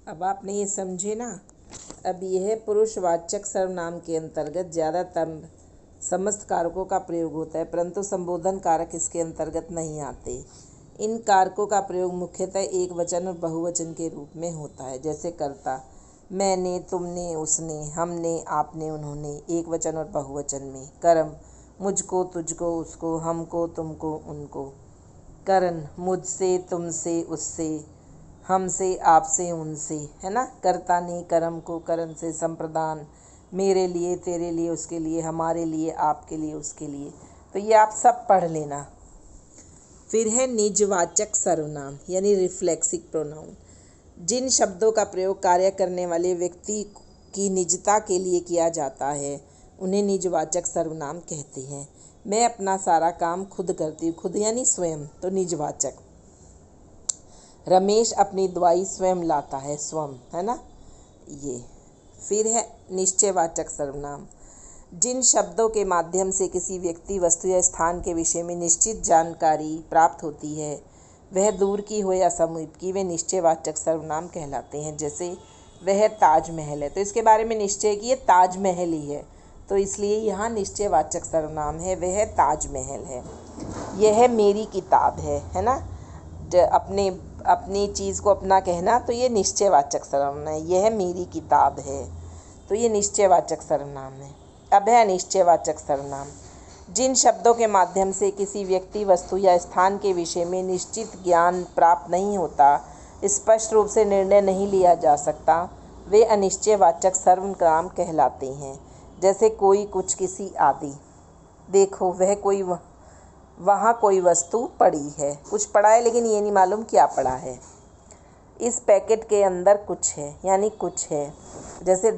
अब आपने ये समझे ना। अब यह पुरुषवाचक सर्वनाम के अंतर्गत ज़्यादातर समस्त कारकों का प्रयोग होता है, परंतु संबोधन कारक इसके अंतर्गत नहीं आते। इन कारकों का प्रयोग मुख्यतः एक वचन और बहुवचन के रूप में होता है, जैसे कर्ता मैंने, तुमने, उसने, हमने, आपने, उन्होंने, एक वचन और बहुवचन में। कर्म मुझको, तुझको, उसको, हमको, तुमको, उनको। करण मुझसे, तुमसे, उससे, हमसे, आपसे, उनसे, है ना। कर्ता ने कर्म को करण से संप्रदान, मेरे लिए, तेरे लिए, उसके लिए, हमारे लिए, आपके लिए, उसके लिए। तो ये आप सब पढ़ लेना। फिर है निजवाचक सर्वनाम यानी रिफ्लेक्सिव प्रोनाउन। जिन शब्दों का प्रयोग कार्य करने वाले व्यक्ति की निजता के लिए किया जाता है उन्हें निजवाचक सर्वनाम कहते हैं। मैं अपना सारा काम खुद करती हूँ, खुद यानी स्वयं, तो निजवाचक। रमेश अपनी दवाई स्वयं लाता है, स्वयं, है ना ये। फिर है निश्चयवाचक सर्वनाम। जिन शब्दों के माध्यम से किसी व्यक्ति, वस्तु या स्थान के विषय में निश्चित जानकारी प्राप्त होती है, वह दूर की हो या समीप की, वे निश्चयवाचक सर्वनाम कहलाते हैं। जैसे वह ताजमहल है, तो इसके बारे में निश्चय कि ये ताजमहल ही है, तो इसलिए यहाँ निश्चयवाचक सर्वनाम है, वह ताजमहल है। यह मेरी किताब है ना। अपनी चीज़ को अपना कहना, तो ये निश्चयवाचक सर्वनाम है। यह मेरी किताब है, तो ये निश्चयवाचक सर्वनाम है। अब है अनिश्चयवाचक सर्वनाम। जिन शब्दों के माध्यम से किसी व्यक्ति, वस्तु या स्थान के विषय में निश्चित ज्ञान प्राप्त नहीं होता, स्पष्ट रूप से निर्णय नहीं लिया जा सकता, वे अनिश्चयवाचक सर्वनाम कहलाते हैं। जैसे कोई, कुछ, किसी आदि। देखो वह कोई, वहाँ कोई वस्तु पड़ी है, कुछ पड़ा है लेकिन ये नहीं मालूम क्या पड़ा है। इस पैकेट के अंदर कुछ है, यानी कुछ है। जैसे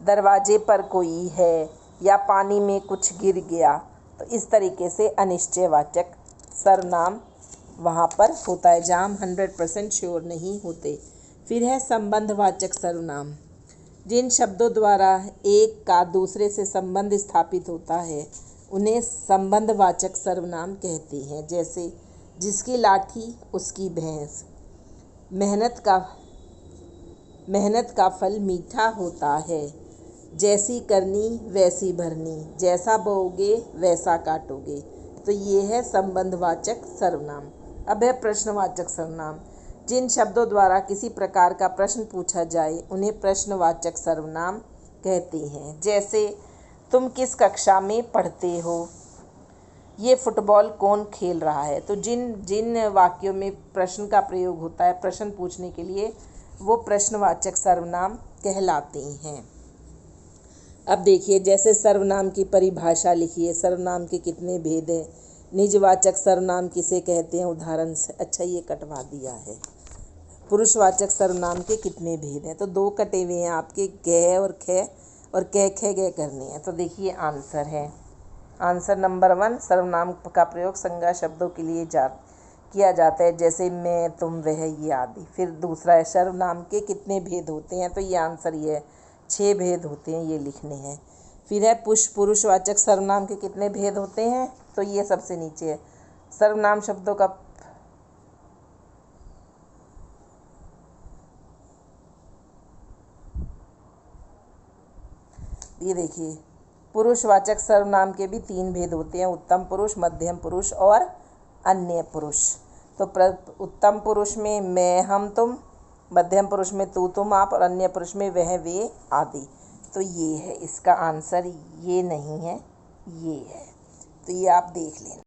दरवाजे पर कोई है, या पानी में कुछ गिर गया, तो इस तरीके से अनिश्चयवाचक सर्वनाम वहाँ पर होता है जहाँ हम 100% श्योर नहीं होते। फिर है संबंधवाचक सर्वनाम। जिन शब्दों द्वारा एक का दूसरे से संबंध स्थापित होता है उन्हें संबंधवाचक सर्वनाम कहते हैं। जैसे जिसकी लाठी उसकी भैंस, मेहनत का फल मीठा होता है, जैसी करनी वैसी भरनी, जैसा बोओगे वैसा काटोगे। तो ये है संबंधवाचक सर्वनाम। अब है प्रश्नवाचक सर्वनाम। जिन शब्दों द्वारा किसी प्रकार का प्रश्न पूछा जाए उन्हें प्रश्नवाचक सर्वनाम कहते हैं। जैसे तुम किस कक्षा में पढ़ते हो, ये फुटबॉल कौन खेल रहा है। तो जिन वाक्यों में प्रश्न का प्रयोग होता है प्रश्न पूछने के लिए, वो प्रश्नवाचक सर्वनाम कहलाते हैं। अब देखिए, जैसे सर्वनाम की परिभाषा लिखिए। सर्वनाम के कितने भेद हैं। निजवाचक सर्वनाम किसे कहते हैं, उदाहरण से। अच्छा, ये कटवा दिया है। पुरुषवाचक सर्वनाम के कितने भेद हैं, तो 2 कटे हुए हैं आपके, गह और ख, और कह ख गह करने हैं। तो देखिए आंसर है, आंसर नंबर 1, सर्वनाम का प्रयोग संज्ञा शब्दों के लिए किया जाता है, जैसे मैं, तुम, वह, ये आदि। फिर दूसरा है सर्वनाम के कितने भेद होते हैं, तो ये आंसर ये है, 6 भेद होते हैं, ये लिखने हैं। फिर है पुरुषवाचक सर्वनाम के कितने भेद होते हैं, तो ये सबसे नीचे है। सर्वनाम शब्दों का ये देखिए, पुरुषवाचक सर्वनाम के भी 3 भेद होते हैं, उत्तम पुरुष, मध्यम पुरुष और अन्य पुरुष। तो उत्तम पुरुष में मैं, हम, तुम, मध्यम पुरुष में तू, तुम, आप, और अन्य पुरुष में वह, वे आदि। तो ये है इसका आंसर, ये नहीं है, ये है। तो ये आप देख लेना।